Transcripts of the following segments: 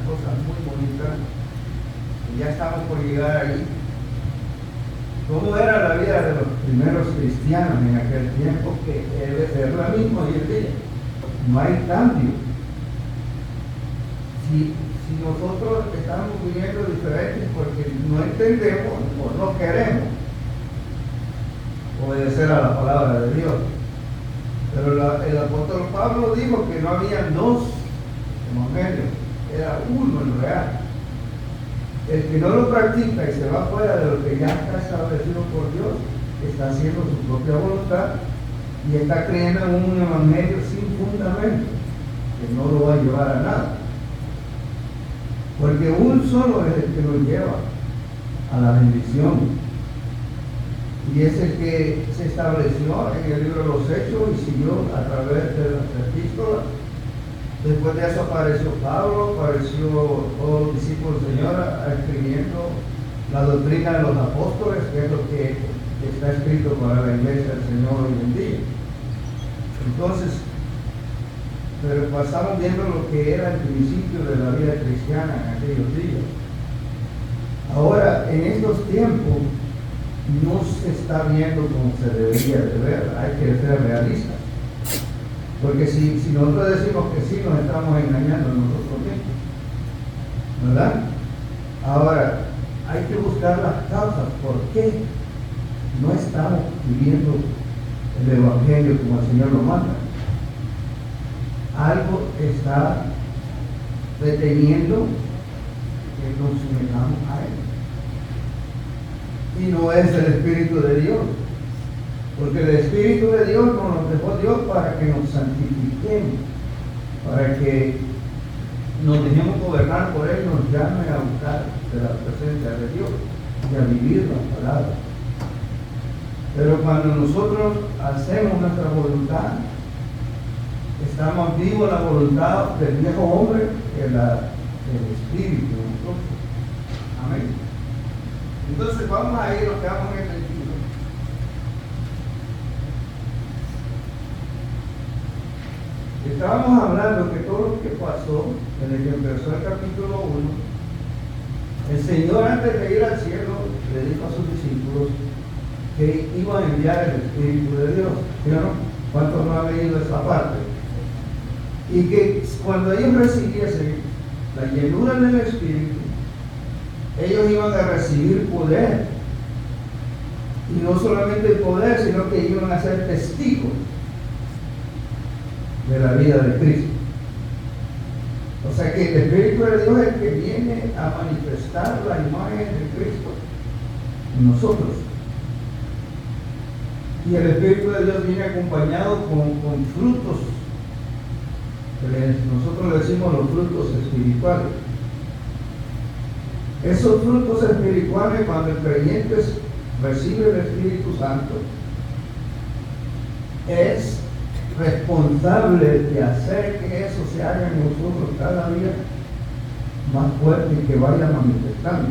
cosas muy bonitas, y ya estamos por llegar ahí. ¿Cómo era la vida de los primeros cristianos en aquel tiempo? Que es la misma hoy en día. No hay cambio. Si nosotros estamos viviendo diferentes porque no entendemos o no queremos obedecer a la palabra de Dios. Pero el apóstol Pablo dijo que no había dos evangelios, era uno en real. El que no lo practica y se va fuera de lo que ya está establecido por Dios, está haciendo su propia voluntad y está creyendo en un evangelio sin fundamento, que no lo va a llevar a nada. Porque un solo es el que nos lleva a la bendición. Y es el que se estableció en el libro de los Hechos y siguió a través de las epístolas. Después de eso apareció Pablo, apareció todos los discípulos del Señor escribiendo la doctrina de los apóstoles, que es lo que está escrito para la iglesia del Señor hoy en día. Entonces, pero pasamos viendo lo que era el principio de la vida cristiana en aquellos días. Ahora, en estos tiempos, no se está viendo como se debería de ver, hay que ser realistas. Porque si nosotros decimos que sí, nos estamos engañando nosotros mismos, ¿verdad? Ahora, hay que buscar las causas. ¿Por qué no estamos viviendo el Evangelio como el Señor lo manda? Algo está deteniendo que nos sometamos a Él. Y no es el Espíritu de Dios. Porque el Espíritu de Dios nos dejó Dios para que nos santifiquemos, para que nos dejemos gobernar por Él, nos llame a buscar de la presencia de Dios y a vivir la palabra. Pero cuando nosotros hacemos nuestra voluntad, estamos vivos la voluntad del viejo hombre que el Espíritu de nosotros. Amén. Entonces vamos a ir, nos quedamos en el libro. Estábamos hablando que todo lo que pasó desde que empezó el capítulo 1, el Señor antes de ir al cielo le dijo a sus discípulos que iba a enviar el Espíritu de Dios. ¿Sí o no? ¿Cuántos no han leído esa parte? Y que cuando ellos recibiesen la llenura del Espíritu, ellos iban a recibir poder. Y no solamente el poder, sino que iban a ser testigos de la vida de Cristo. O sea que el Espíritu de Dios es el que viene a manifestar la imagen de Cristo en nosotros. Y el Espíritu de Dios viene acompañado con frutos, que nosotros le decimos los frutos espirituales. Esos frutos espirituales, cuando el creyente recibe el Espíritu Santo, es responsable de hacer que eso se haga en nosotros cada día más fuerte y que vaya manifestando.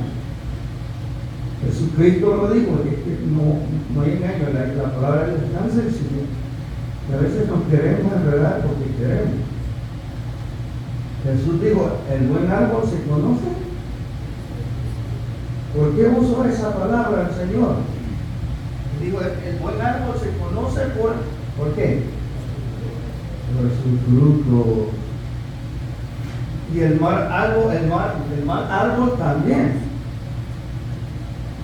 Jesucristo lo dijo, es que no hay engaño, la palabra es tan sencilla que a veces nos queremos enredar porque queremos. Jesús dijo, el buen árbol se conoce. ¿Por qué usó esa palabra el Señor? Digo, el buen árbol se conoce ¿por qué? Por su fruto. Y el mal árbol también.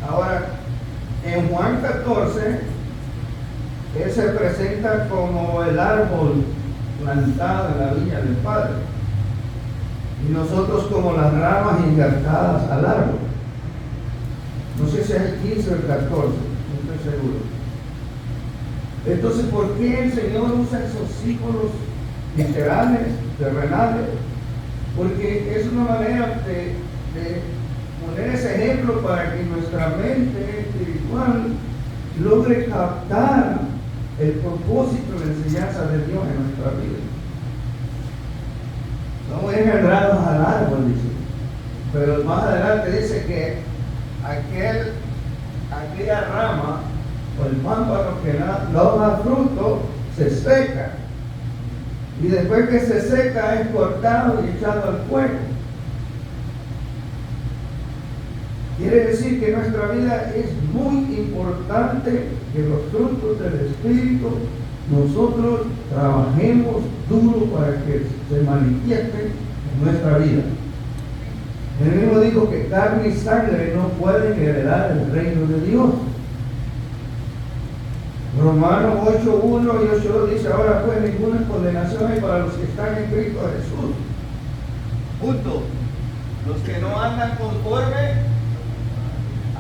Ahora, en Juan 14, él se presenta como el árbol plantado en la viña del Padre. Y nosotros como las ramas injertadas al árbol. No sé si es el 15 o el 14, no estoy seguro. Entonces, ¿por qué el Señor usa esos símbolos literales, terrenales? Porque es una manera de poner ese ejemplo para que nuestra mente espiritual logre captar el propósito de la enseñanza de Dios en nuestra vida. Somos engendrados al árbol, dice. Pero más adelante dice que aquella rama o el pámpano que no da fruto se seca. Y después que se seca es cortado y echado al fuego. Quiere decir que nuestra vida es muy importante, que los frutos del Espíritu nosotros trabajemos duro para que se manifiesten en nuestra vida. Él mismo dijo que carne y sangre no pueden heredar el reino de Dios. Romanos 8:1 y 8:2 dice: ahora pues ninguna condenación hay para los que están en Cristo Jesús. Punto. Los que no andan conforme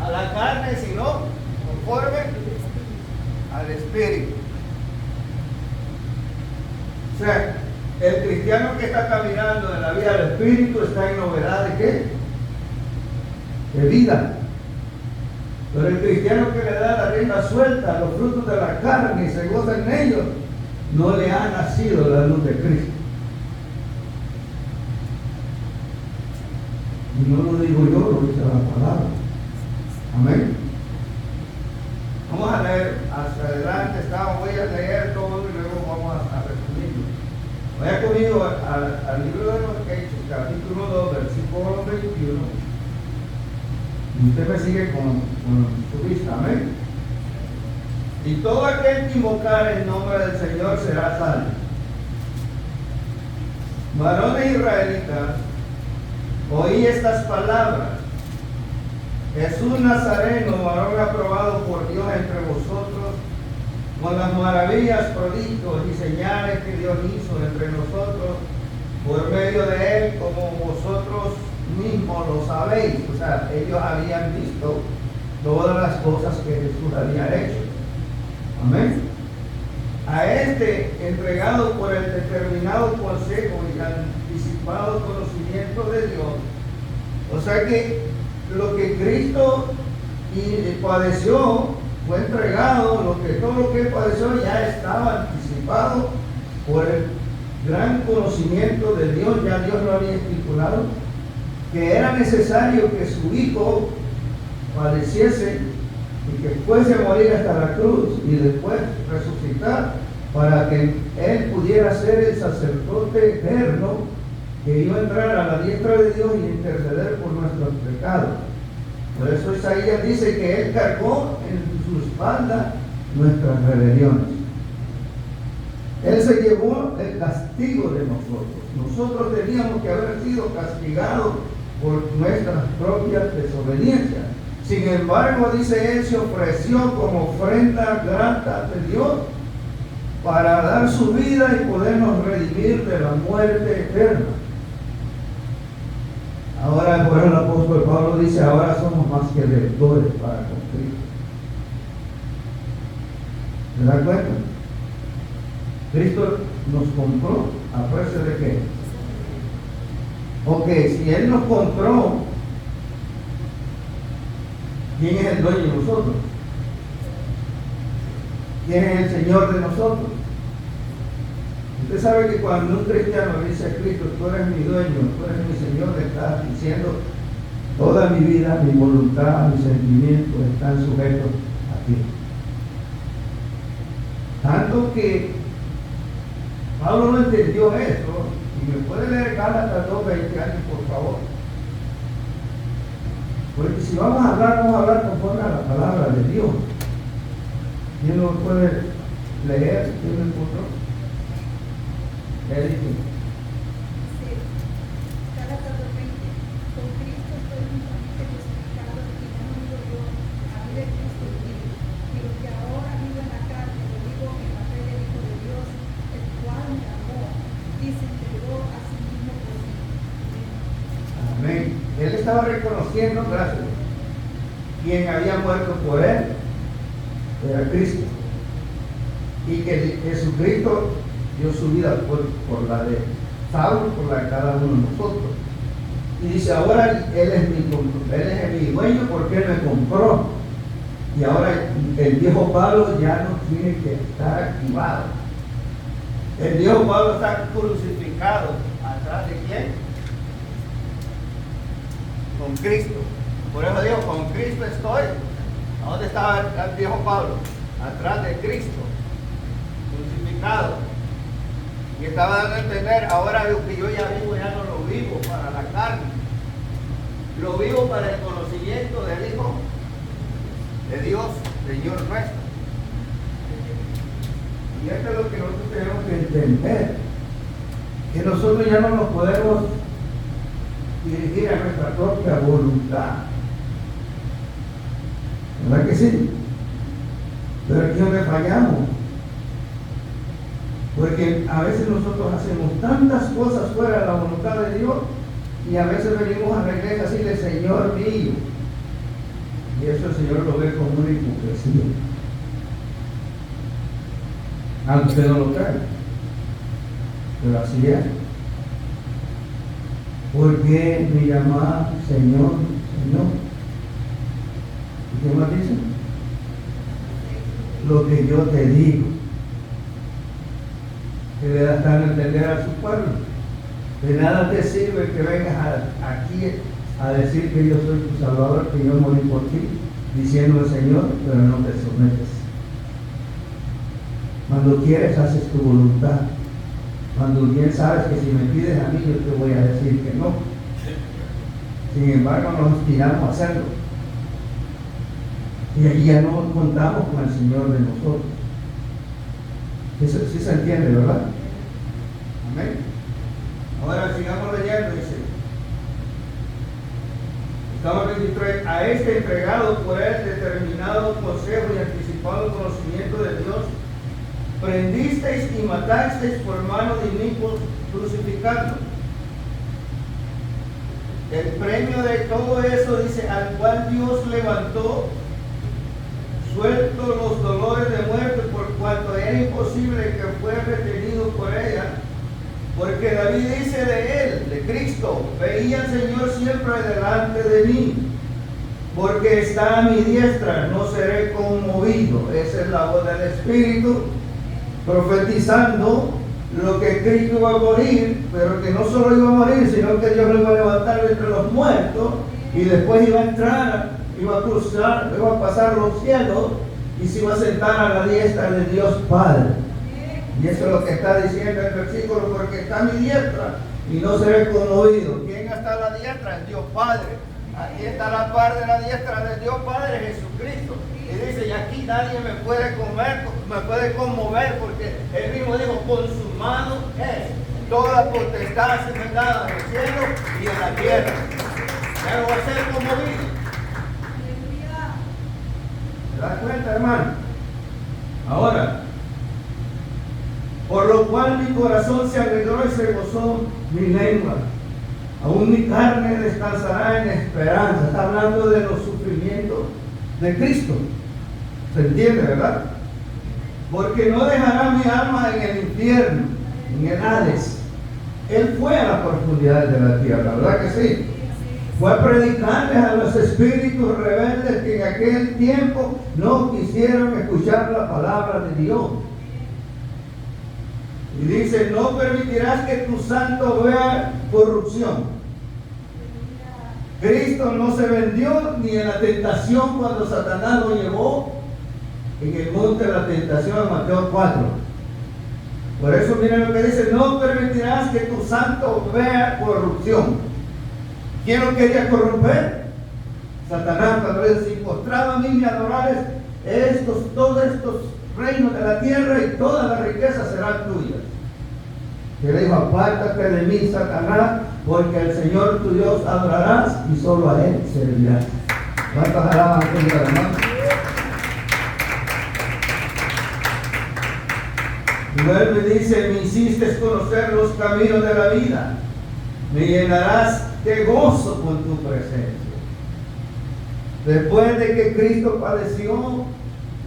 a la carne, sino conforme al Espíritu. O sea, el cristiano que está caminando en la vida del Espíritu está en novedad de ¿qué? De vida. Pero el cristiano que le da la rienda suelta a los frutos de la carne y se goza en ellos, no le ha nacido la luz de Cristo. Y no lo digo yo, lo dice la palabra. Amén. Vamos a leer hacia adelante, voy a leer todo y luego vamos a resumirlo. Vaya conmigo al libro de los Hechos, capítulo 2, versículo 21. Y usted me sigue con su vista, amén. Y todo aquel que invocar el nombre del Señor será salvo. Varones israelitas, oí estas palabras: Jesús Nazareno, varón aprobado por Dios entre vosotros, con las maravillas, prodigios y señales que Dios hizo entre nosotros, por medio de él, como vosotros mismos lo sabéis. O sea, ellos habían visto todas las cosas que Jesús había hecho. Amén. A este, entregado por el determinado consejo y anticipado conocimiento de Dios. O sea que lo que Cristo padeció fue entregado, todo lo que él padeció ya estaba anticipado por el gran conocimiento de Dios. Ya Dios lo había estipulado que era necesario que su Hijo padeciese y que fuese a morir hasta la cruz y después resucitar, para que él pudiera ser el sacerdote eterno que iba a entrar a la diestra de Dios y interceder por nuestros pecados. Por eso Isaías dice que él cargó en su espalda nuestras rebeliones. Él se llevó el castigo de nosotros. Nosotros teníamos que haber sido castigados por nuestras propias desobediencias. Sin embargo, dice él, se ofreció como ofrenda grata ante Dios para dar su vida y podernos redimir de la muerte eterna. Ahora, por el apóstol Pablo dice: ahora somos más que deudores para con Cristo. ¿Se dan cuenta? Cristo nos compró a precio de qué. Ok, si él nos compró, ¿quién es el dueño de nosotros? ¿Quién es el Señor de nosotros? Usted sabe que cuando un cristiano le dice a Cristo: tú eres mi dueño, tú eres mi Señor, le está diciendo: toda mi vida, mi voluntad, mis sentimientos están sujetos a ti. Tanto que Pablo no entendió eso. Y me puede leer Gálatas 2:20 años, por favor. Porque si vamos a hablar conforme a la palabra de Dios. ¿Quién lo puede leer? ¿Quién lo encontró? Él dice: sí. Gálatas 2:20. Con Cristo estoy juntamente crucificado, y ya no vivo yo, la vida de Cristo vive. Y lo que ahora vivo en la carne, lo vivo en la fe del Hijo de Dios, el cual me amó y se entregó a sí mismo por mí. Amén. Él estaba reconociendo, gracias, quien había muerto por él era Cristo, y que Jesucristo dio su vida por la de Saulo, por la de cada uno de nosotros. Y dice: ahora él es mi dueño porque él me compró. Y ahora el viejo Pablo ya no tiene que estar activado. El viejo Pablo está crucificado. ¿Atrás de quién? Con Cristo. Por eso digo: con Cristo estoy. ¿A dónde estaba el viejo Pablo? Atrás de Cristo, crucificado. Y estaba dando a entender: ahora lo que yo ya vivo, ya no lo vivo para la carne, Lo vivo para el conocimiento del Hijo de Dios, Señor nuestro. Y esto es lo que nosotros tenemos que entender, que nosotros ya no nos podemos dirigir a nuestra propia voluntad. ¿Verdad que sí? Pero aquí es donde fallamos. Porque a veces nosotros hacemos tantas cosas fuera de la voluntad de Dios y a veces venimos a la iglesia así de Señor mío. Y eso el Señor lo ve como una hipocresía. Aunque usted no lo crea. Pero así es. ¿Por qué me llama Señor, Señor? ¿Y qué más dice? Lo que yo te digo. Que le das a entender a su pueblo. De nada te sirve que vengas aquí a decir que yo soy tu Salvador, que yo morí por ti, diciendo el Señor, pero no te sometes. Cuando quieres, haces tu voluntad. Cuando bien sabes que si me pides a mí, yo te voy a decir que no. Sin embargo, nos tiramos a hacerlo. Y allí ya no contamos con el Señor de nosotros. Eso sí se entiende, ¿verdad? Amén. Ahora sigamos leyendo, dice. Estamos 23. A este entregado por él determinado consejo y anticipado conocimiento de Dios, prendisteis y matasteis por mano de inicuos, crucificando. El premio de todo eso, dice, al cual Dios levantó, suelto los dolores de muerte, por cuanto era imposible que fuera retenido por ella. Porque David dice de él, de Cristo, veía al Señor siempre delante de mí, porque está a mi diestra, no seré conmovido. Esa es la voz del Espíritu, profetizando lo que Cristo iba a morir, pero que no solo iba a morir, sino que Dios lo iba a levantar de entre los muertos, y después iba a entrar, iba a cruzar, iba a pasar los cielos, y se iba a sentar a la diestra de Dios Padre. Y eso es lo que está diciendo el versículo, porque está a mi diestra y no seré conmovido. ¿Quién está a la diestra? El Dios Padre. Aquí está la par de la diestra del Dios Padre, Jesucristo. Y dice, y aquí nadie me puede conmover, porque él mismo dijo, consumado es. Toda potestad se me da en el cielo y en la tierra. Ya no va a ser conmovido. ¿Se da cuenta, hermano? Ahora, por lo cual mi corazón se alegró y se gozó mi lengua. Aún mi carne descansará en esperanza. Está hablando de los sufrimientos de Cristo. ¿Se entiende, verdad? Porque no dejará mi alma en el infierno, en el Hades. Él fue a las profundidades de la tierra, ¿verdad que sí? Fue a predicarles a los espíritus rebeldes que en aquel tiempo no quisieron escuchar la palabra de Dios. Y dice, no permitirás que tu santo vea corrupción. Cristo no se vendió ni en la tentación cuando Satanás lo llevó en el monte de la tentación de Mateo 4. Por eso miren lo que dice, no permitirás que tu santo vea corrupción. ¿Quién lo quería corromper? Satanás, cuando dice, si postrado a mí me adorares, todos estos reinos de la tierra y todas las riquezas serán tuyas. Que le dijo, apártate de mí, Satanás, porque al Señor tu Dios adorarás y solo a Él servirás. ¿Cuántos alaban a Dios, hermano? Y luego me dice, me hiciste conocer los caminos de la vida, me llenarás de gozo con tu presencia. Después de que Cristo padeció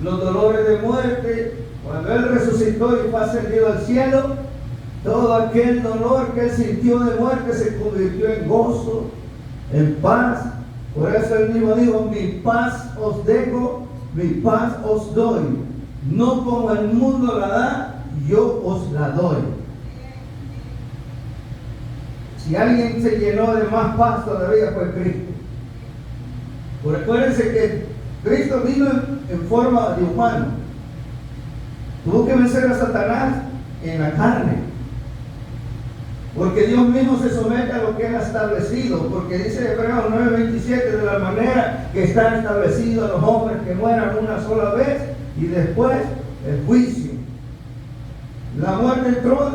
los dolores de muerte, cuando Él resucitó y fue ascendido al cielo, todo aquel dolor que Él sintió de muerte se convirtió en gozo, en paz. Por eso Él mismo dijo, mi paz os dejo, mi paz os doy. No como el mundo la da, yo os la doy. Si alguien se llenó de más paz todavía fue Cristo. Porque acuérdense que Cristo vino en forma de humano. Tuvo que vencer a Satanás en la carne. Porque Dios mismo se somete a lo que Él ha establecido, porque dice Hebreos 9:27, de la manera que están establecidos los hombres que mueran una sola vez y después el juicio. La muerte entró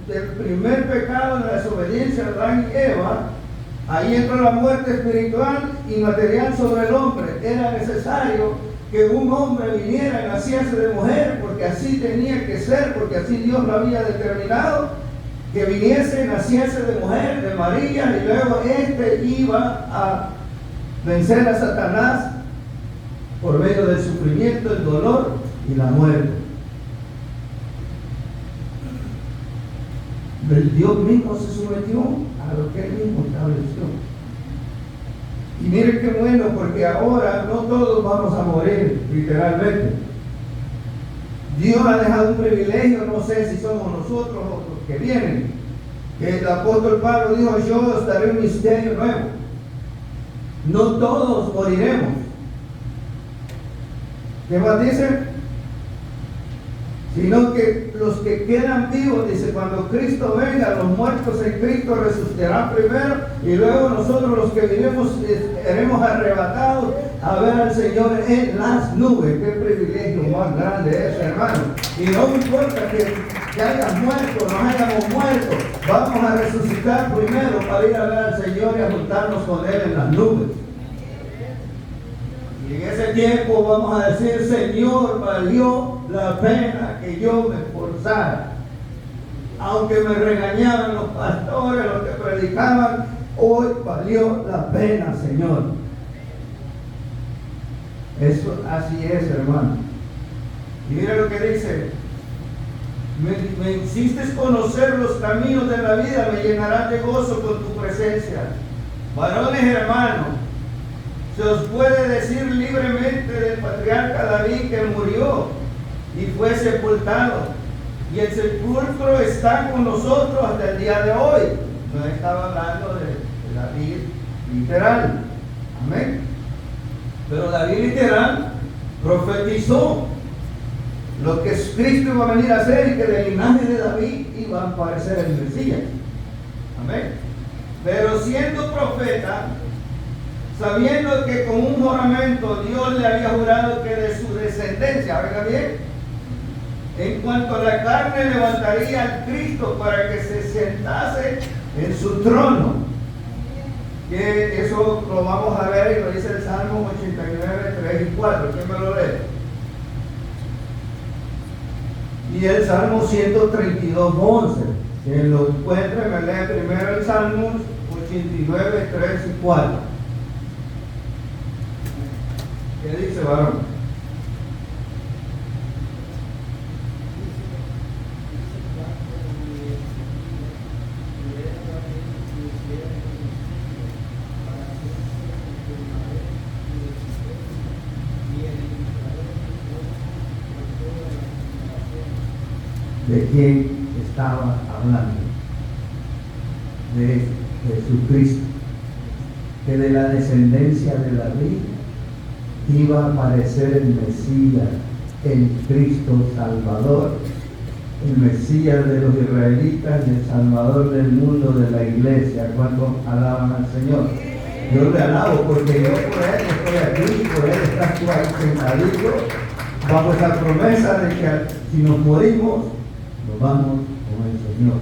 del primer pecado de la desobediencia de Adán y Eva. Ahí entró la muerte espiritual y material sobre el hombre. Era necesario que un hombre viniera y naciese de mujer, porque así tenía que ser, porque así Dios lo había determinado, que viniese y naciese de mujer, de María, y luego iba a vencer a Satanás por medio del sufrimiento, el dolor y la muerte. El Dios mismo se sometió a lo que Él mismo estableció. Y miren qué bueno, porque ahora no todos vamos a morir, literalmente. Dios ha dejado un privilegio, no sé si somos nosotros o los que vienen, que el apóstol Pablo dijo: yo os daré un misterio nuevo. No todos moriremos. ¿Qué más dice? Sino que los que quedan vivos, dice, cuando Cristo venga, los muertos en Cristo resucitarán primero, y luego nosotros los que vivimos seremos arrebatados a ver al Señor en las nubes. Qué privilegio más grande es, hermano. Y no importa que hayas muerto, no hayamos muerto, vamos a resucitar primero para ir a ver al Señor y a juntarnos con Él en las nubes. Y en ese tiempo vamos a decir: Señor, valió la pena que yo me esforzara. Aunque me regañaban los pastores, los que predicaban, hoy valió la pena, Señor. Eso así es, hermano. Y mira lo que dice: me insistes conocer los caminos de la vida, me llenarás de gozo con tu presencia. Varones hermanos, se os puede decir libremente del patriarca David, que murió y fue sepultado, y el sepulcro está con nosotros hasta el día de hoy. No estaba hablando de David literal, amén. Pero David literal profetizó lo que Cristo iba a venir a hacer, y que del linaje de David iba a aparecer el Mesías, amén. Pero siendo profeta, sabiendo que con un juramento Dios le había jurado que de su descendencia, oiga bien, en cuanto a la carne levantaría al Cristo para que se sentase en su trono. Que eso lo vamos a ver, y lo dice el Salmo 89, 3 y 4. ¿Quién me lo lee? Y el Salmo 132, 11. Quien lo encuentre me lee primero el Salmo 89, 3 y 4. ¿Qué dice, varón? ¿De quién estaba hablando? De Jesucristo, que de la descendencia de David iba a aparecer el Mesías, el Cristo Salvador, el Mesías de los israelitas y el Salvador del mundo, de la iglesia. ¿Cuántos alaban al Señor? Yo le alabo porque yo por Él estoy aquí, por Él está tú ahí sentadito, bajo esa promesa de que si nos morimos, nos vamos con el Señor.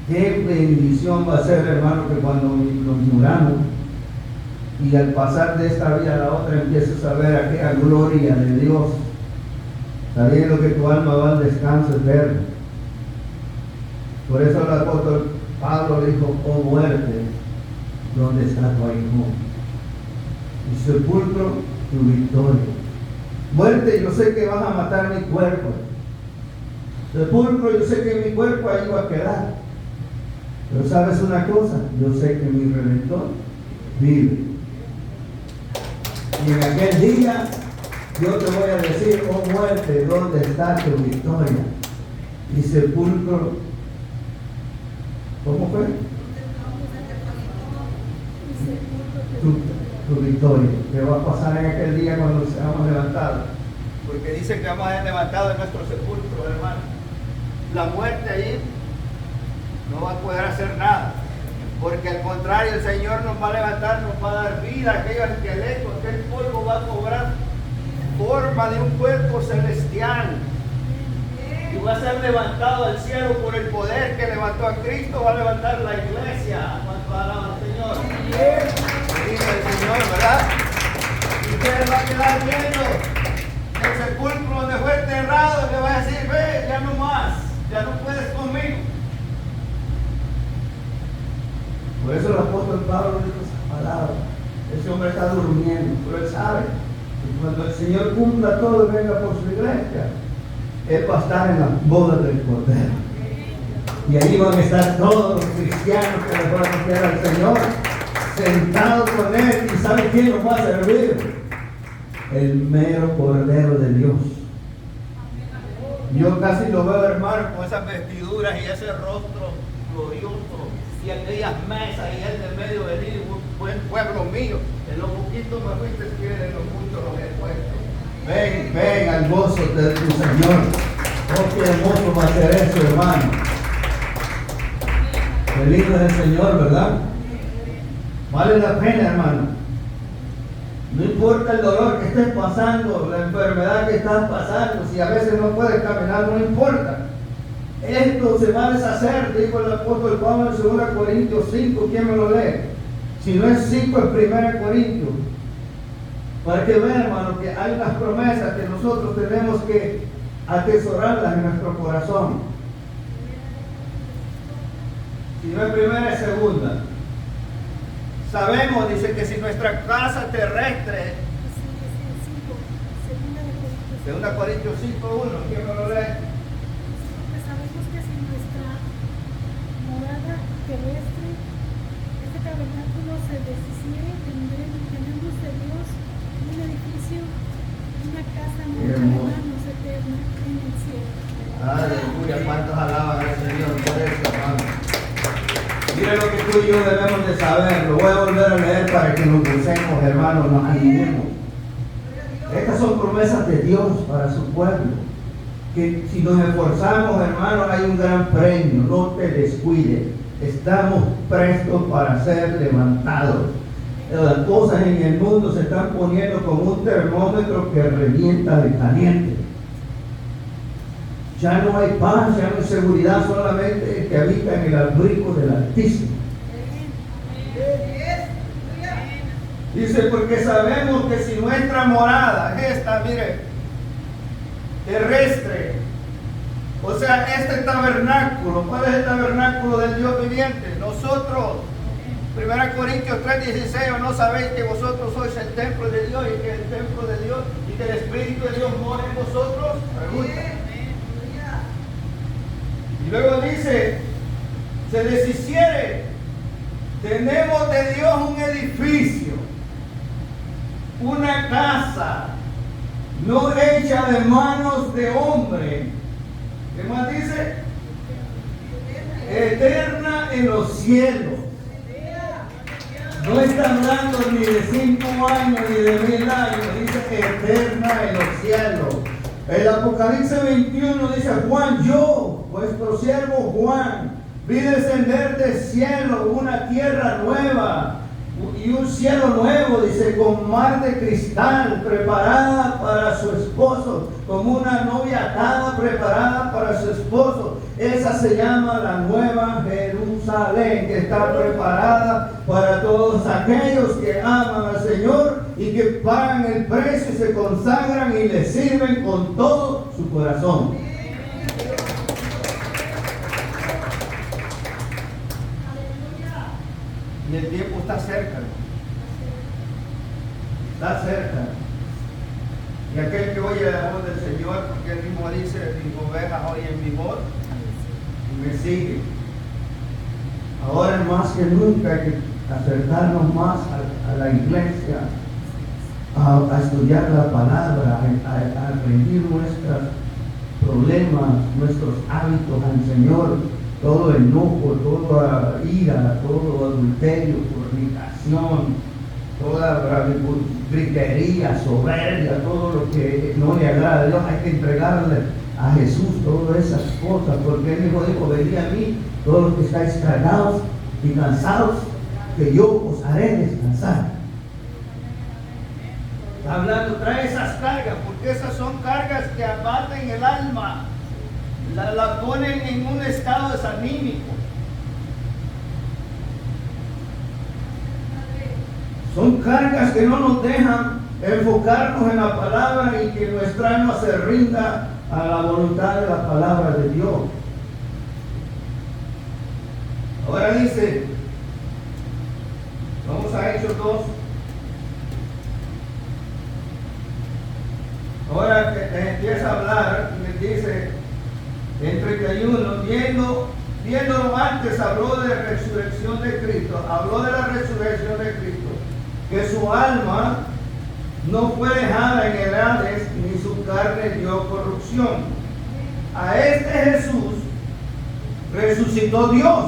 Qué bendición va a ser, hermano, que cuando nos muramos y al pasar de esta vida a la otra empieces a ver aquella gloria de Dios, sabiendo que tu alma va al descanso eterno. Por eso el apóstol Pablo dijo: oh muerte, ¿dónde está tu aguijón? Y sepulcro, tu victoria. Muerte, yo sé que vas a matar mi cuerpo. Sepulcro, yo sé que mi cuerpo ahí va a quedar. Pero sabes una cosa, yo sé que mi Redentor vive. Y en aquel día yo te voy a decir: oh muerte, ¿dónde está tu victoria? Y sepulcro, ¿cómo fue? Tu victoria. ¿Qué va a pasar en aquel día cuando seamos levantados? Porque dice que vamos a ser levantados de nuestro sepulcro, hermano. La muerte ahí no va a poder hacer nada. Porque al contrario, el Señor nos va a levantar, nos va a dar vida, aquellos esqueletos, aquel polvo va a cobrar forma de un cuerpo celestial. Y va a ser levantado al cielo por el poder que levantó a Cristo, va a levantar la iglesia. ¿Cuánto alaba al Señor? Bendiga el Señor, ¿verdad? Y usted va a quedar viendo el sepulcro donde fue enterrado y le va a decir, ve, ya no más, ya no puedes conmigo. Por eso el apóstol Pablo dijo esa palabra. Ese hombre está durmiendo, pero él sabe que cuando el Señor cumpla todo y venga por su iglesia, él va a estar en la boda del Cordero. Y ahí van a estar todos los cristianos que le van a confiar al Señor, sentados con Él. ¿Y sabe quién nos va a servir? El mero Cordero de Dios. Yo casi lo veo, hermano, con esas vestiduras y ese rostro glorioso y aquellas mesas y él de medio venir, buen pueblo mío. En lo poquito me fuiste fiel, en lo mucho los he puesto. Ven, ven al gozo de tu Señor. Oh, qué hermoso va a ser eso, hermano. Qué lindo es el Señor, ¿verdad? Vale la pena, hermano. No importa el dolor que estés pasando, la enfermedad que estás pasando, si a veces no puedes caminar, no importa. Esto se va a deshacer, dijo el apóstol Pablo en 2 Corintios 5, ¿quién me lo lee? Si no es 5, es 1 Corintios. Para que vean, hermano, que hay unas promesas que nosotros tenemos que atesorarlas en nuestro corazón. Si no es primera, es segunda. Sabemos, dice, que si nuestra casa terrestre, 2 Corintios 5:1, ¿quién me lo lee? Sabemos que si nuestra morada terrestre, este tabernáculo se deshiciere, tenemos de Dios un edificio, una casa nueva, hermanos, eterna en el cielo. Aleluya, ¿cuántos alaban al Señor por eso, hermano? Mira lo que tú y yo debemos de saber. Lo voy a volver a leer para que nos gocemos, hermanos, nos animemos. Estas son promesas de Dios para su pueblo. Que si nos esforzamos, hermanos, hay un gran premio. No te descuides. Estamos prestos para ser levantados. Las cosas en el mundo se están poniendo como un termómetro que revienta de caliente. Ya no hay paz, ya no hay seguridad, solamente el que habita en el abrigo del Altísimo. Dice, porque sabemos que si nuestra morada, esta, mire, terrestre, o sea, este tabernáculo, ¿cuál es el tabernáculo del Dios viviente? Nosotros, 1 Corintios 3:16, ¿o no sabéis que vosotros sois el templo de Dios y que el templo de Dios y que el Espíritu de Dios mora en vosotros? Pregunta. Y luego dice, se deshiciere, tenemos de Dios un edificio, una casa, no hecha de manos de hombre. ¿Qué más dice? Eterna en los cielos. No está hablando ni de 5 años ni de 1000 años, dice eterna en los cielos. El Apocalipsis 21 dice, Juan, yo, vuestro siervo Juan, vi descender del cielo una tierra nueva y un cielo nuevo, dice, con mar de cristal, preparada para su esposo, como una novia atada, preparada para su esposo. Esa se llama la Nueva Jerusalén, que está preparada para todos aquellos que aman al Señor y que pagan el precio y se consagran y le sirven con todo su corazón. Y el tiempo está cerca. Está cerca. Y aquel que oye la voz del Señor, porque él mismo dice, mis ovejas oyen mi voz y me siguen. Ahora más que nunca hay que acercarnos más a la iglesia, a estudiar la palabra, a rendir nuestros problemas, nuestros hábitos al Señor, todo enojo, toda ira, todo adulterio, fornicación, toda gritería, soberbia, todo lo que no le agrada a Dios, hay que entregarle a Jesús todas esas cosas, porque Él dijo, venid a mí, todos los que estáis cargados y cansados, que yo os haré descansar. Hablando, trae esas cargas, porque esas son cargas que abaten el alma, la ponen en un estado desanímico. Son cargas que no nos dejan enfocarnos en la palabra y que nuestra alma se rinda a la voluntad de la palabra de Dios. Ahora dice, vamos a Hechos 2. Ahora que empieza a hablar y les dice en 31, viéndolo antes, habló de la resurrección de Cristo, habló de la resurrección de Cristo, que su alma no fue dejada en el Hades, ni su carne dio corrupción. A este Jesús resucitó Dios,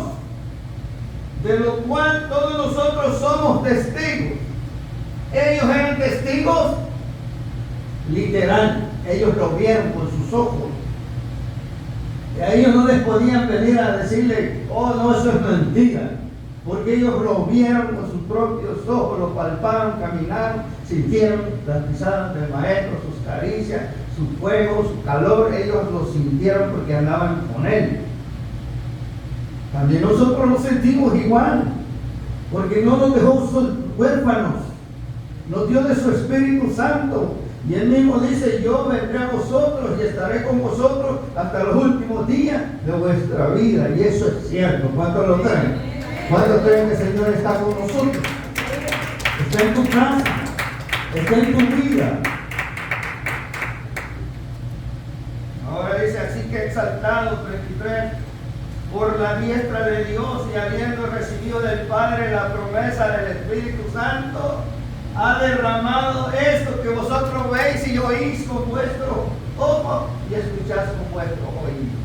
de lo cual todos nosotros somos testigos. Ellos eran testigos literal, ellos lo vieron con sus ojos. Y a ellos no les podían venir a decirle, oh no, eso es mentira, porque ellos lo vieron con sus propios ojos, lo palparon, caminaron, sintieron las pisadas del maestro, sus caricias, su fuego, su calor, ellos lo sintieron porque andaban con él. También nosotros lo sentimos igual, porque no nos dejó huérfanos, nos dio de su Espíritu Santo. Y Él mismo dice, yo vendré a vosotros y estaré con vosotros hasta los últimos días de vuestra vida. Y eso es cierto. ¿Cuántos lo creen? ¿Cuántos creen que el Señor está con nosotros? Está en tu casa, está en tu vida. Ahora dice, así que exaltado, 33, por la diestra de Dios y habiendo recibido del Padre la promesa del Espíritu Santo, ha derramado esto que vosotros veis y oís con vuestro ojo y escucháis con vuestro oído.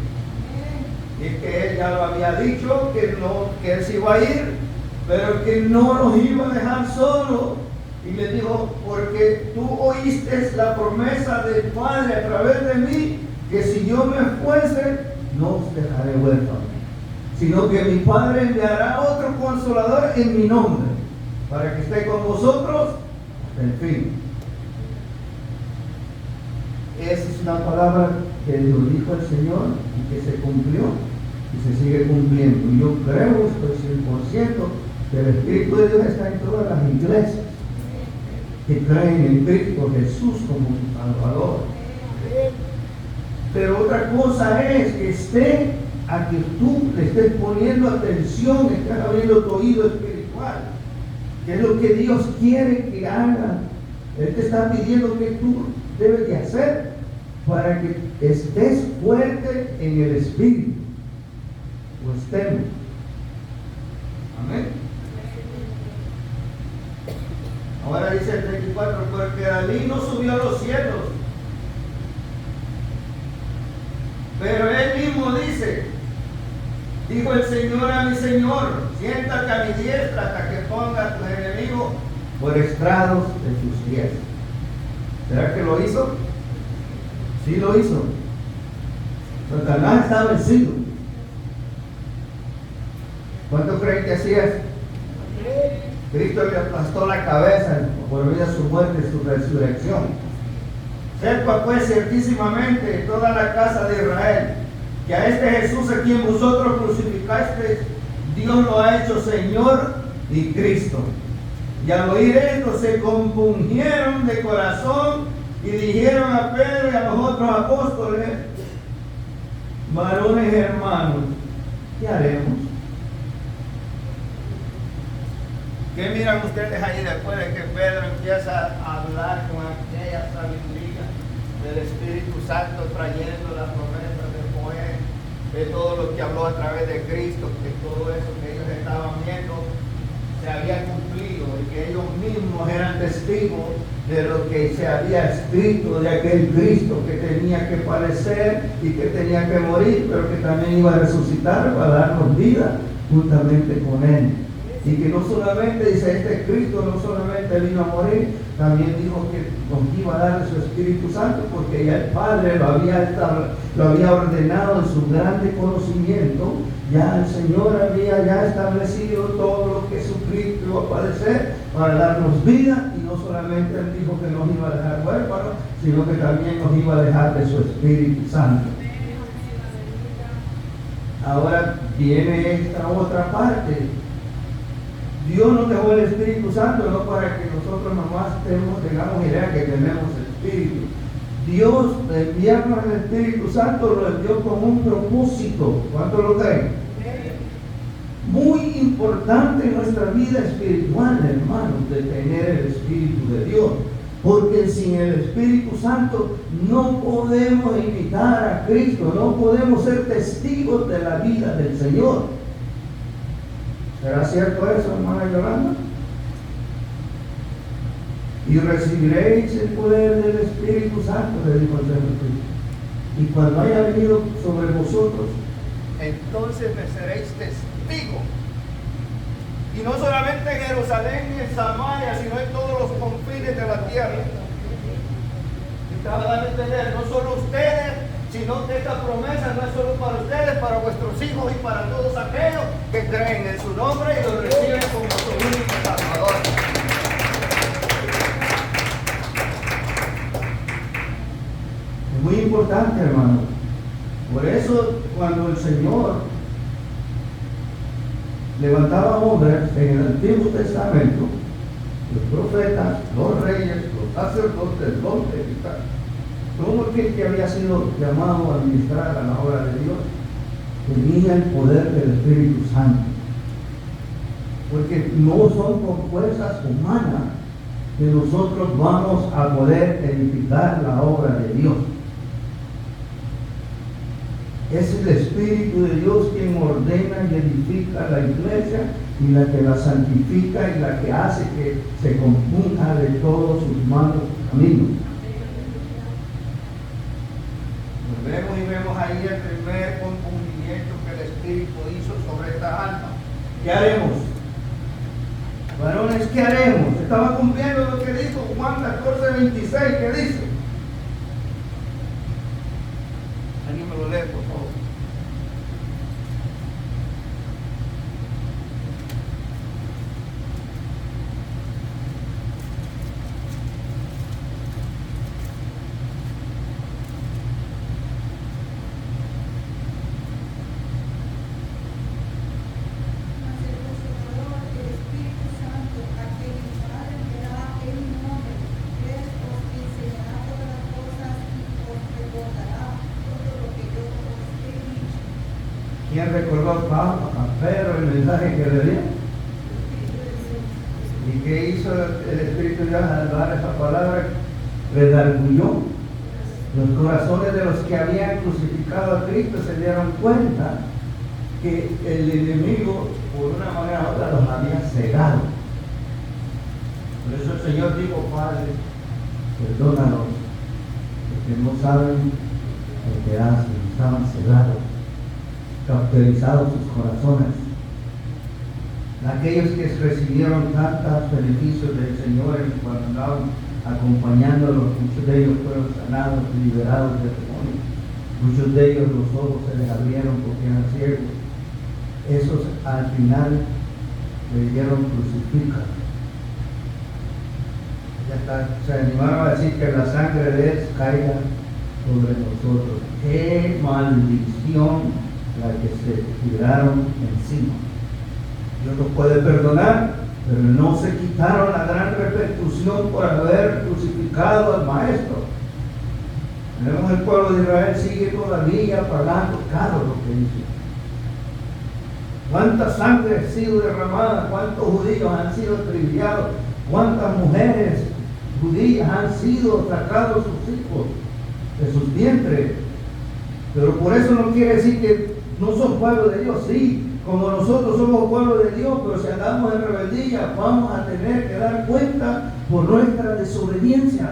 Y que Él ya lo había dicho, que Él se iba a ir, pero que no nos iba a dejar solos. Y le dijo, porque tú oíste la promesa del Padre a través de mí, que si yo me fuese, no os dejaré huérfanos, sino que mi Padre enviará otro consolador en mi nombre, para que esté con vosotros hasta el fin. Esa es una palabra que lo dijo el Señor y que se cumplió y se sigue cumpliendo. Y yo creo, estoy 100%, que el Espíritu de Dios está en todas las iglesias que creen en Cristo Jesús como su Salvador. Pero otra cosa es que esté a que tú le estés poniendo atención, estés abriendo tu oído espiritual. ¿Qué es lo que Dios quiere que haga? Él te está pidiendo que tú debes de hacer para que estés fuerte en el Espíritu. O estemos. Amén. Ahora dice el 34, porque David no subió a los cielos, pero él mismo dice, dijo el Señor a mi Señor, siéntate a mi diestra hasta que ponga a tus enemigos por estrados de tus pies. ¿Será que lo hizo? Sí lo hizo. Satanás está vencido. ¿Cuánto creen que así es? Cristo le aplastó la cabeza por medio de su muerte y su resurrección. Sepa pues ciertísimamente toda la casa de Israel, que a este Jesús a quien vosotros crucificasteis, Dios lo ha hecho Señor y Cristo. Y al oír esto se compungieron de corazón y dijeron a Pedro y a los otros apóstoles, varones hermanos, ¿qué haremos? ¿Qué miran ustedes ahí después de que Pedro empieza a hablar con aquella sabiduría del Espíritu Santo, trayendo las promesas de Joel, de todo lo que habló a través de Cristo, que todo eso que ellos estaban viendo se había cumplido y que ellos mismos eran testigos de lo que se había escrito de aquel Cristo que tenía que padecer y que tenía que morir, pero que también iba a resucitar para darnos vida juntamente con Él? Y que no solamente, dice, este Cristo no solamente vino a morir, también dijo que nos iba a dar su Espíritu Santo, porque ya el Padre lo había ordenado en su grande conocimiento. Ya el Señor había ya establecido todo lo que Jesucristo iba a padecer para darnos vida, y no solamente Él dijo que nos iba a dejar huérfanos, sino que también nos iba a dejar de su Espíritu Santo. Ahora viene esta otra parte. Dios nos dejó el Espíritu Santo no para que nosotros nomás tengamos idea que tenemos Espíritu. Dios, enviarnos el Espíritu Santo, lo envió con un propósito. ¿Cuánto lo creen? Muy importante en nuestra vida espiritual, hermanos, de tener el Espíritu de Dios. Porque sin el Espíritu Santo no podemos imitar a Cristo, no podemos ser testigos de la vida del Señor. ¿Será cierto eso, hermana Yolanda? Y recibiréis el poder del Espíritu Santo, le dijo el Señor Cristo. Y cuando haya venido sobre vosotros, entonces me seréis testigos. Y no solamente en Jerusalén ni en Samaria, sino en todos los confines de la tierra. Y te van a entender, no solo ustedes, sino que esta promesa no es solo para ustedes, para vuestros hijos y para todos aquellos que creen en su nombre y lo reciben como su único Salvador. Es muy importante, hermano. Por eso, cuando el Señor levantaba hombres en el Antiguo Testamento, los profetas, los reyes, los sacerdotes, los levitas, todo aquel que había sido llamado a administrar a la obra de Dios, tenía el poder del Espíritu Santo. Porque no son por fuerzas humanas que nosotros vamos a poder edificar la obra de Dios. Es el Espíritu de Dios quien ordena y edifica la iglesia, y la que la santifica y la que hace que se compunja de todos sus malos caminos. Vemos y vemos ahí el primer compunimiento que el Espíritu hizo sobre esta alma. ¿Qué haremos? Varones, ¿qué haremos? Estaba cumpliendo lo que dijo Juan 14:26, ¿qué dice? Alguien me lo lee, por favor. ¿Quién recordó a Pedro el mensaje que le dio? ¿Y qué hizo el Espíritu de Dios al dar esa palabra? Redarguyó. Los corazones de los que habían crucificado a Cristo se dieron cuenta que el enemigo, por una manera u otra, los había cegado. Por eso el Señor dijo: Padre, perdónalos, porque no saben lo que hacen. Estaban cegados, cauterizados sus corazones. Aquellos que recibieron tantos beneficios del Señor cuando andaban acompañándolos, muchos de ellos fueron sanados y liberados del demonio. Muchos de ellos los ojos se les abrieron porque eran ciegos. Esos al final le dijeron: crucifica. Se animaron a decir que la sangre de Él caiga sobre nosotros. ¡Qué maldición la que se tiraron encima! Dios los puede perdonar, pero no se quitaron la gran repercusión por haber crucificado al Maestro. Vemos el pueblo de Israel sigue todavía pagando caro lo que hizo. ¿Cuánta sangre ha sido derramada? ¿Cuántos judíos han sido acribillados? ¿Cuántas mujeres judías han sido sacados sus hijos de sus vientres? Pero por eso no quiere decir que no son pueblo de Dios. Sí, como nosotros somos pueblo de Dios, pero si andamos en rebeldía, vamos a tener que dar cuenta por nuestra desobediencia.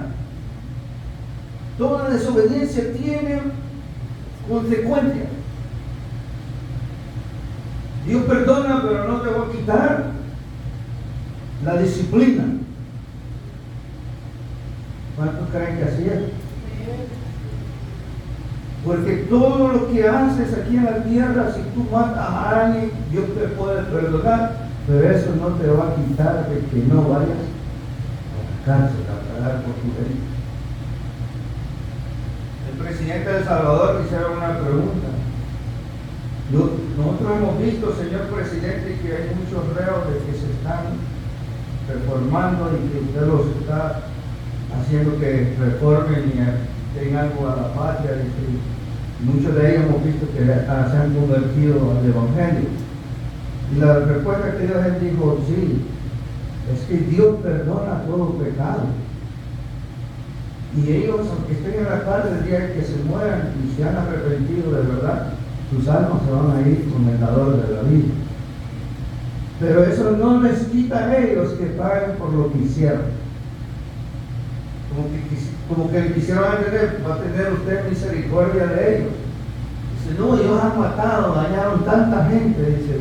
Toda desobediencia tiene consecuencias. Dios perdona, pero no te va a quitar la disciplina. ¿Cuántos creen que así es? Porque todo lo que haces aquí en la tierra, si tú matas a alguien, Dios te puede perdonar, pero eso no te va a quitar de que no vayas a la cárcel a pagar por tu delito. El presidente de El Salvador le hicieron una pregunta. Nosotros hemos visto, señor presidente, que hay muchos reos de que se están reformando y que usted los está haciendo que reformen y den algo a la patria. Y muchos de ellos hemos visto que se han convertido al evangelio. Y la respuesta que Dios les dijo, sí, es que Dios perdona todo pecado. Y ellos, aunque estén en la cárcel el día que se mueran y se han arrepentido de verdad, sus almas se van a ir con el dador de la vida. Pero eso no les quita a ellos que paguen por lo que hicieron. Como que quisieron entender, va a tener usted misericordia de ellos. Dice, no, ellos han matado, dañaron tanta gente, dice,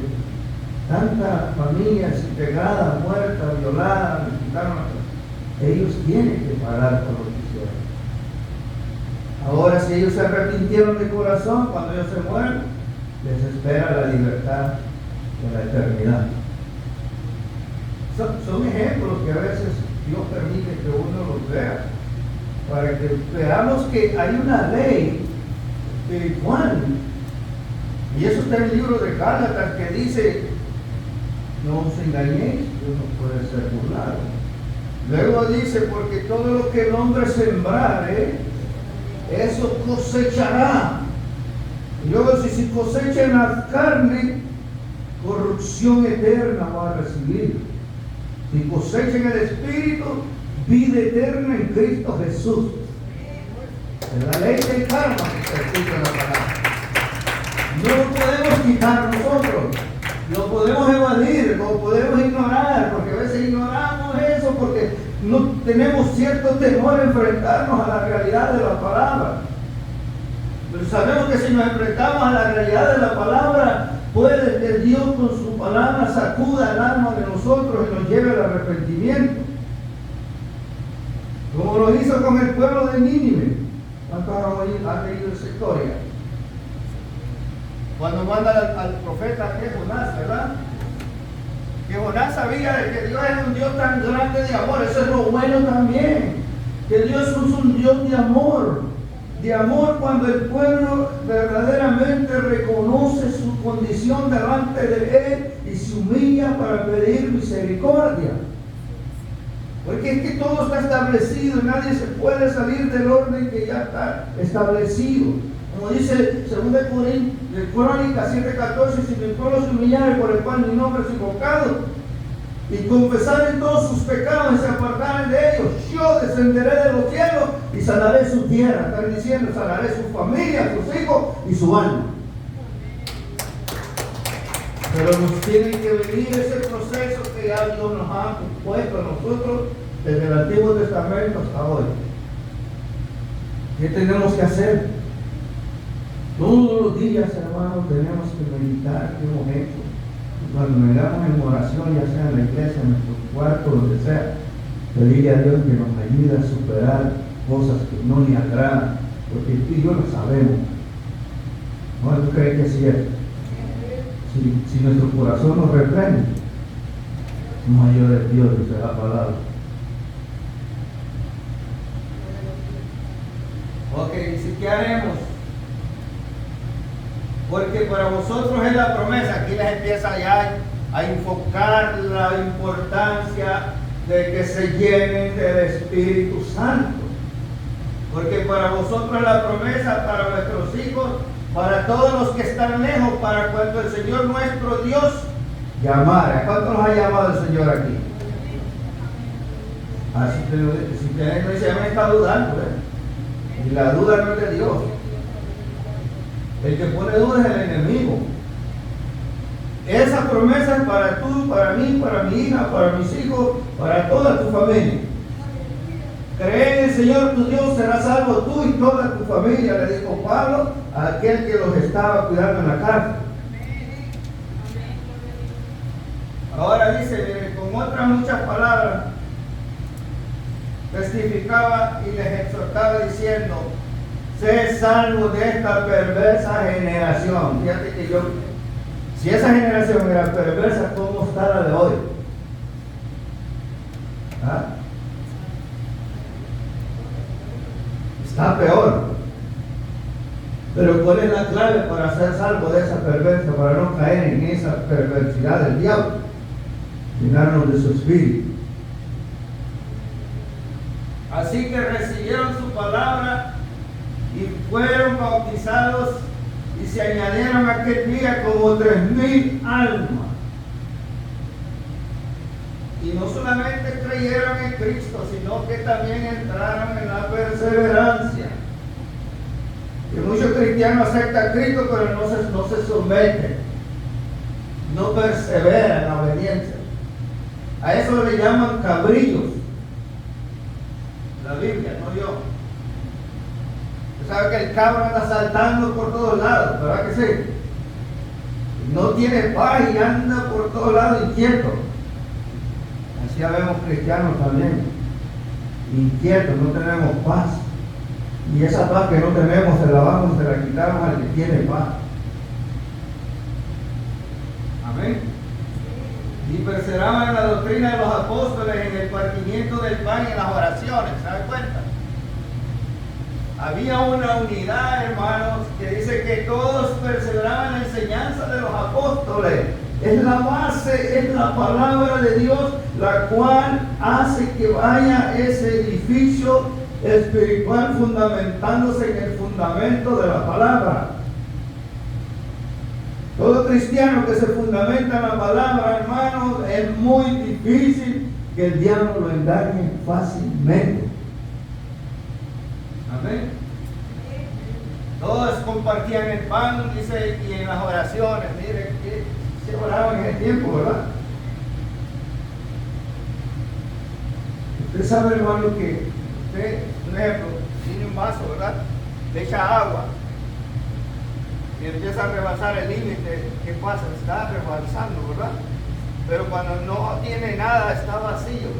tantas familias integradas, muertas, violadas, les quitaron la... Ellos tienen que pagar por lo que hicieron. Ahora, si ellos se arrepintieron de corazón, cuando ellos se mueran, les espera la libertad de la eternidad. Son ejemplos que a veces Dios permite que uno los vea, para que veamos que hay una ley espiritual, y eso está en el libro de Gálatas, que dice, no os engañéis, Dios no puede ser burlado. Luego dice, porque todo lo que el hombre sembrare, eso cosechará. Y luego si cosecha en la carne, corrupción eterna va a recibir. Si cosecha en el Espíritu, vida eterna en Cristo Jesús. Es la ley del karma que está escrito en la palabra. No lo podemos quitar nosotros, lo podemos evadir, lo podemos ignorar, porque a veces ignoramos eso porque no tenemos cierto temor a enfrentarnos a la realidad de la palabra. Pero sabemos que si nos enfrentamos a la realidad de la palabra, puede que Dios con su palabra sacuda el alma de nosotros y nos lleve al arrepentimiento. Como lo hizo con el pueblo de Nínive. ¿Cuántos han leído esa historia? Cuando manda al profeta que es Jonás, ¿verdad? Que Jonás sabía de que Dios es un Dios tan grande de amor. Eso es lo bueno también. Que Dios es un Dios de amor. De amor cuando el pueblo verdaderamente reconoce su condición delante de Él y se humilla para pedir misericordia. Porque es que todo está establecido y nadie se puede salir del orden que ya está establecido. Como dice 2 Crónicas 7:14, si mi pueblo se humillare por el cual mi nombre es invocado y confesaren todos sus pecados y se apartaren de ellos, yo descenderé de los cielos y sanaré su tierra. Están diciendo, sanaré su familia, sus hijos y su alma. Pero nos tiene que venir ese proceso que ya Dios nos ha puesto a nosotros desde el Antiguo Testamento hasta hoy. ¿Qué tenemos que hacer? Todos los días, hermanos, tenemos que meditar qué hemos hecho. Cuando vengamos en oración, ya sea en la iglesia, en nuestro cuarto, donde sea, pedirle a Dios que nos ayude a superar cosas que no le agradan, porque tú y yo lo sabemos. ¿No? ¿Tú crees que así es? Si nuestro corazón nos reprende, mayor es Dios, dice la palabra. Ok, ¿y qué haremos? Porque para vosotros es la promesa. Aquí les empieza ya a enfocar la importancia de que se llenen del Espíritu Santo. Porque para vosotros es la promesa, para nuestros hijos, para todos los que están lejos, para cuando el Señor nuestro Dios llamara. ¿Cuántos nos ha llamado el Señor aquí? Así que si usted no dice, me está dudando, y la duda no es de Dios. El que pone duda es el enemigo. Esa promesa es para tú, para mí, para mi hija, para mis hijos, para toda tu familia. Cree en el Señor tu Dios, serás salvo tú y toda tu familia, le dijo Pablo a aquel que los estaba cuidando en la cárcel. Ahora dice, con con otras muchas palabras, testificaba y les exhortaba diciendo: sé salvo de esta perversa generación. Fíjate que si esa generación era perversa, ¿cómo está la de hoy? ¿Ah? Está peor. Pero ¿cuál es la clave para ser salvo de esa perversa, para no caer en esa perversidad del diablo? Llenarnos de su espíritu. Así que recibieron su palabra y fueron bautizados, y se añadieron aquel día como 3,000 almas. Y no solamente creyeron en Cristo, sino que también entraron en la perseverancia. Que muchos cristianos aceptan a Cristo, pero no se someten, no perseveran en la obediencia. A eso le llaman cabrillos. La Biblia, no yo. Usted sabe que el cabro anda saltando por todos lados, ¿verdad que sí? No tiene paz y anda por todos lados inquieto. Así vemos cristianos también, inquietos, no tenemos paz. Y esa paz que no tenemos se la quitamos al que tiene paz. Amén. Y perseveraban en la doctrina de los apóstoles, en el partimiento del pan y en las oraciones. ¿Se dan cuenta? Había una unidad, hermanos, que dice que todos perseveraban en la enseñanza de los apóstoles. Es la base, es la palabra de Dios, la cual hace que vaya ese edificio espiritual fundamentándose en el fundamento de la palabra. Todo cristiano que se fundamenta en la palabra, hermanos, es muy difícil que el diablo lo engañe fácilmente. Amén. Todos compartían el pan, dice, y en las oraciones. Miren que se oraban en ese tiempo, ¿verdad? Usted sabe, hermano, que usted, por ejemplo, tiene un vaso, ¿verdad? Le echa agua y empieza a rebasar el límite. ¿Qué pasa? Está rebasando, ¿verdad? Pero cuando no tiene nada, está vacío.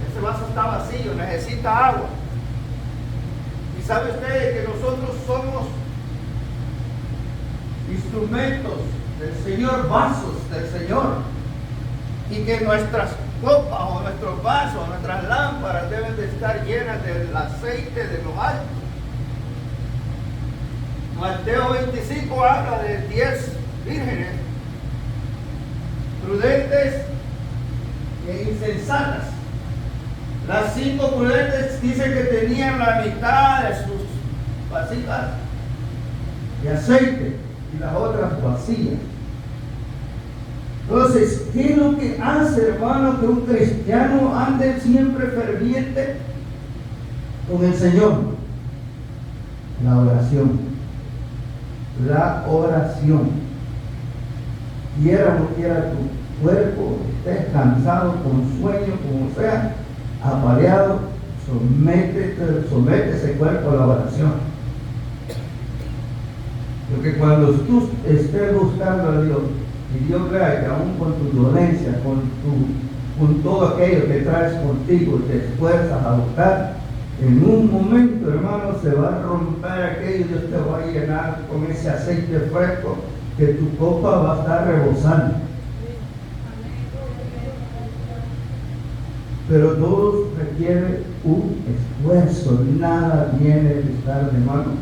Ese vaso está vacío, necesita agua. Y sabe usted que nosotros somos instrumentos del Señor, vasos del Señor, y que nuestras copas o nuestros vasos, nuestras lámparas deben de estar llenas del aceite de lo alto. Mateo 25 habla de 10 vírgenes prudentes e insensatas. Las 5 prudentes dicen que tenían la mitad de sus vasijas de aceite y las otras vacías. Entonces, ¿qué es lo que hace, hermano, que un cristiano ande siempre ferviente con el Señor? La oración. La oración. Quiera o no quiera tu cuerpo, estés cansado, con sueño, como sea, apaleado, somete ese cuerpo a la oración. Porque cuando tú estés buscando a Dios, y Dios vea que aún con tu dolencia, con todo aquello que traes contigo, te esfuerzas a buscar, en un momento, hermano, se va a romper aquello, Dios te va a llenar con ese aceite fresco, que tu copa va a estar rebosando. Pero todo requiere un esfuerzo, nada viene de estar de manos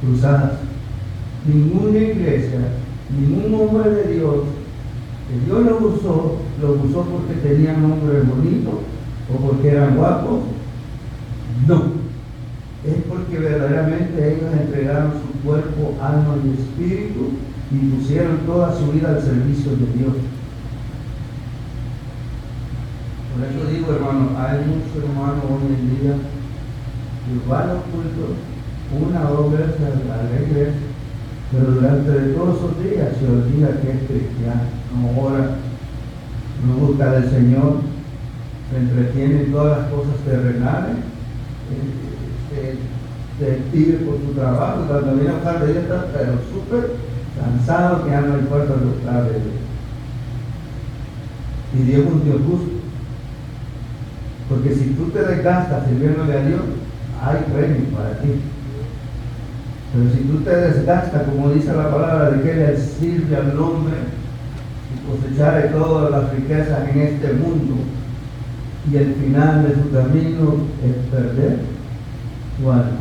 cruzadas. Ninguna iglesia, ningún hombre de Dios, que Dios lo usó porque tenían nombres bonitos o porque eran guapos. No, es porque verdaderamente ellos entregaron su cuerpo, alma y espíritu y pusieron toda su vida al servicio de Dios. Por eso digo, hermano, hay muchos hermanos hoy en día que van a los cultos una o dos veces a la iglesia, pero durante todos esos días se olvida que es cristiano, no ora, no busca del Señor, se entretiene en todas las cosas terrenales, se vive por su trabajo, y cuando viene a buscar de Dios está pero súper cansado, que ya no hay fuerza de buscar de Dios. Y Dios es un Dios justo. Porque si tú te desgastas sirviéndole a Dios, hay premio para ti. Pero si tú te desgastas, como dice la palabra, de que le sirve al hombre y cosechar todas las riquezas en este mundo, y el final de su camino es perder tu alma.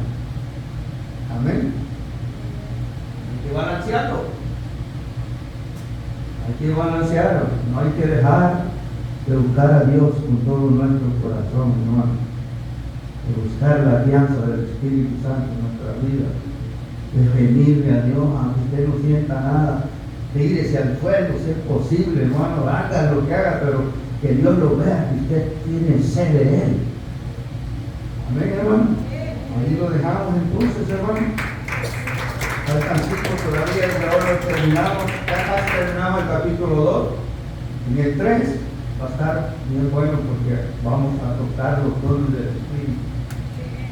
Amén. Hay que balancearlo. Hay que balancearlo. No hay que dejar de buscar a Dios con todo nuestro corazón, hermano. De buscar la alianza del Espíritu Santo en nuestra vida. De venirle a Dios, aunque usted no sienta nada. Tírese al fuego, si es posible, hermano. Haga lo que haga, pero que Dios lo vea, que usted tiene sed de Él. Amén, hermano. Ahí lo dejamos entonces, hermano. Faltan 5 todavía y ahora terminamos. Ya casi terminamos el capítulo 2. En el 3 va a estar bien bueno porque vamos a tocar los dones del Espíritu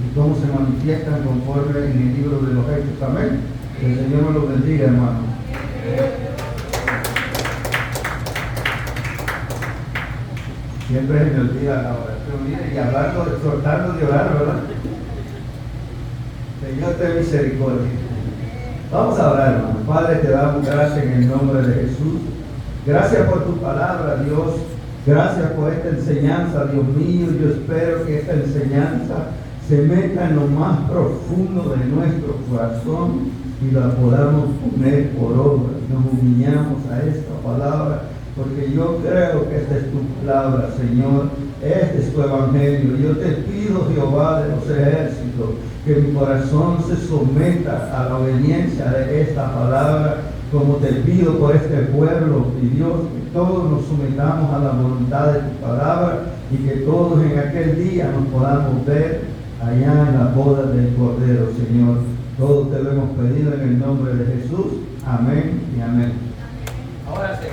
y cómo se manifiestan conforme en el libro de los Hechos. Amén. Que el Señor me lo bendiga, hermano. Siempre se me olvida la oración y hablando, exhortando de orar, ¿verdad? Señor, ten misericordia. Vamos a orar, hermano. Padre, te damos gracias en el nombre de Jesús. Gracias por tu palabra, Dios. Gracias por esta enseñanza, Dios mío. Yo espero que esta enseñanza se meta en lo más profundo de nuestro corazón y la podamos poner por obra. Nos humillamos a esta palabra porque yo creo que esta es tu palabra, Señor. Este es tu evangelio. Yo te pido, Jehová de los ejércitos, que mi corazón se someta a la obediencia de esta palabra, como te pido por este pueblo, y Dios, que todos nos sometamos a la voluntad de tu palabra y que todos en aquel día nos podamos ver allá en la boda del Cordero, Señor. Todo te lo hemos pedido en el nombre de Jesús. Amén y amén. Ahora sí.